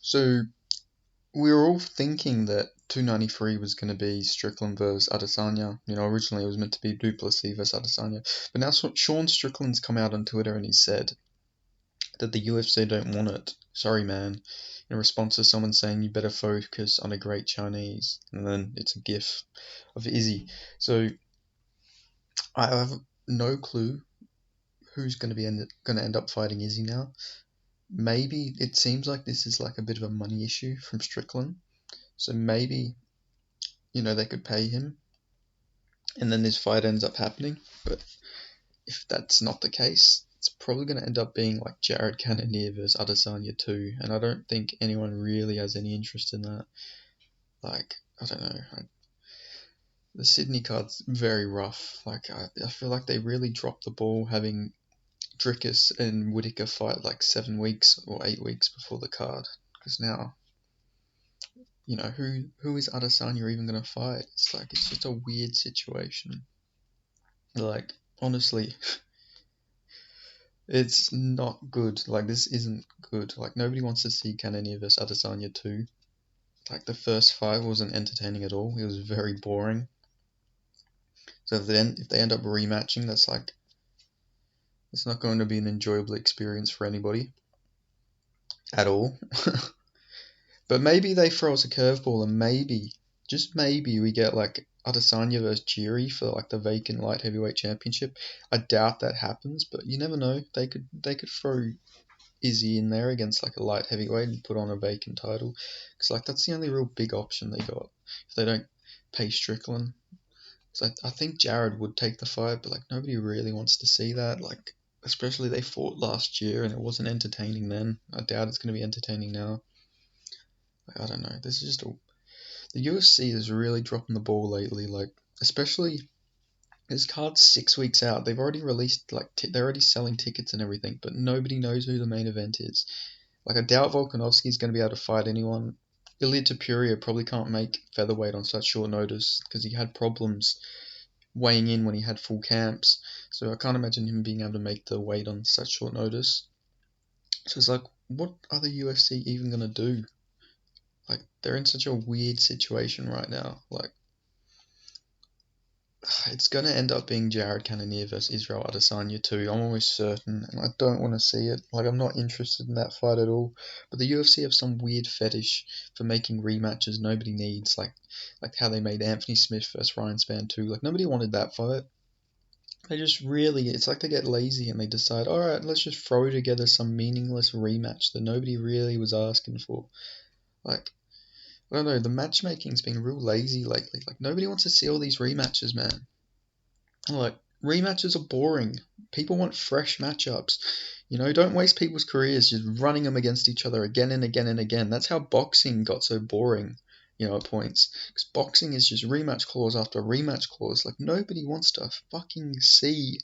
So we were all thinking that 293 was going to be Strickland versus Adesanya. Originally it was meant to be Duplessis versus Adesanya. But now Sean Strickland's come out on Twitter and he said that the UFC don't want it. Sorry, man. In response to someone saying you better focus on a great Chinese. And then it's a gif of Izzy. So I have no clue who's going to going to end up fighting Izzy now. Maybe it seems like this is like a bit of a money issue from Strickland. So maybe, they could pay him and then this fight ends up happening. But if that's not the case, it's probably going to end up being like Jared Cannonier versus Adesanya 2. And I don't think anyone really has any interest in that. Like, I don't know. The Sydney card's very rough. Like, I feel like they really dropped the ball having Drickus and Whitaker fight like 7 weeks or 8 weeks before the card. Because now, who is Adesanya even going to fight? It's just a weird situation. Like, honestly, it's not good. Like, this isn't good. Like, nobody wants to see Cannonier versus Adesanya 2. Like, the first fight wasn't entertaining at all. It was very boring. So if they end up rematching, it's not going to be an enjoyable experience for anybody at all. But maybe they throw us a curveball and maybe, just maybe, we get like Adesanya versus Jiri for like the vacant light heavyweight championship. I doubt that happens, but you never know. They could throw Izzy in there against like a light heavyweight and put on a vacant title. Because like that's the only real big option they got if they don't pay Strickland. So I think Jared would take the fight, but like nobody really wants to see that. Like especially they fought last year and it wasn't entertaining then. I doubt it's going to be entertaining now. Like, I don't know. This is just the UFC is really dropping the ball lately. Like especially this card's 6 weeks out. They've already released they're already selling tickets and everything, but nobody knows who the main event is. Like I doubt Volkanovski's going to be able to fight anyone. Ilia Topuria probably can't make featherweight on such short notice because he had problems weighing in when he had full camps. So I can't imagine him being able to make the weight on such short notice. So it's like, what are the UFC even going to do? Like, they're in such a weird situation right now. Like, it's going to end up being Jared Cannonier versus Israel Adesanya too. I'm almost certain, and I don't want to see it. Like, I'm not interested in that fight at all. But the UFC have some weird fetish for making rematches nobody needs, like how they made Anthony Smith versus Ryan Spann too. Like, nobody wanted that fight. They just really, it's like they get lazy and they decide, all right, let's just throw together some meaningless rematch that nobody really was asking for. Like, I don't know, the matchmaking's been real lazy lately. Like, nobody wants to see all these rematches, man. Like, rematches are boring. People want fresh matchups. Don't waste people's careers just running them against each other again and again and again. That's how boxing got so boring, at points. Because boxing is just rematch clause after rematch clause. Like, nobody wants to fucking see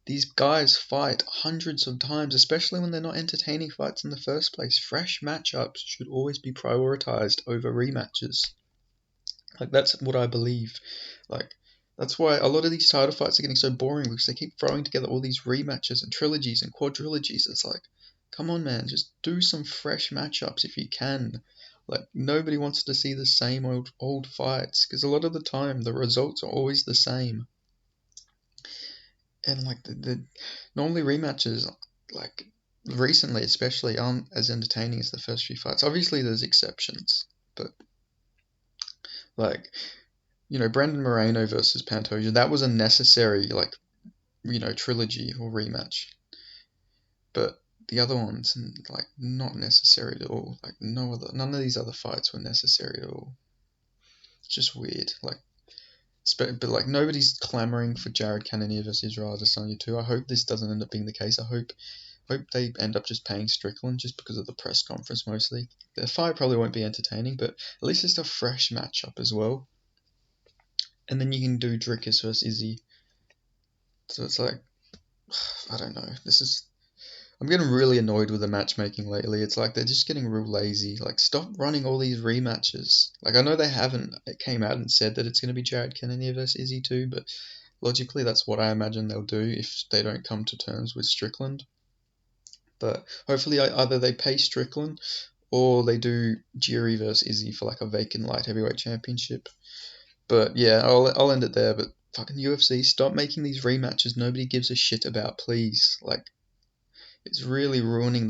these guys fight hundreds of times, especially when they're not entertaining fights in the first place. Fresh matchups should always be prioritized over rematches. Like, that's what I believe. Like, that's why a lot of these title fights are getting so boring because they keep throwing together all these rematches and trilogies and quadrilogies. It's like, come on, man, just do some fresh matchups if you can. Like, nobody wants to see the same old fights because a lot of the time the results are always the same. And like the normally rematches, like recently especially, aren't as entertaining as the first few fights. Obviously, there's exceptions, but like Brandon Moreno versus Pantoja, that was a necessary trilogy or rematch. But the other ones, like, not necessary at all. Like none of these other fights were necessary at all. It's just weird. But like nobody's clamoring for Jared Cannonier versus Israel Adesanya too. I hope this doesn't end up being the case. I hope they end up just paying Strickland just because of the press conference mostly. The fight probably won't be entertaining, but at least it's a fresh matchup as well. And then you can do Drickus versus Izzy. So it's like, I don't know. I'm getting really annoyed with the matchmaking lately. It's like they're just getting real lazy. Like, stop running all these rematches. Like, I know they haven't came out and said that it's going to be Jared Cannonier versus Izzy too, but logically that's what I imagine they'll do if they don't come to terms with Strickland. But hopefully either they pay Strickland or they do Jiri versus Izzy for like a vacant light heavyweight championship. But yeah, I'll end it there. But fucking UFC, stop making these rematches nobody gives a shit about, please. Like, it's really ruining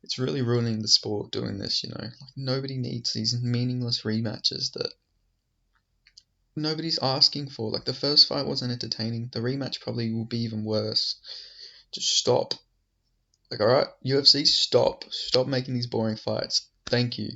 it's really ruining the sport doing this. Like, nobody needs these meaningless rematches that nobody's asking for. Like, the first fight wasn't entertaining. The rematch probably will be even worse. Just stop. Like, alright, UFC, stop. Stop making these boring fights. Thank you.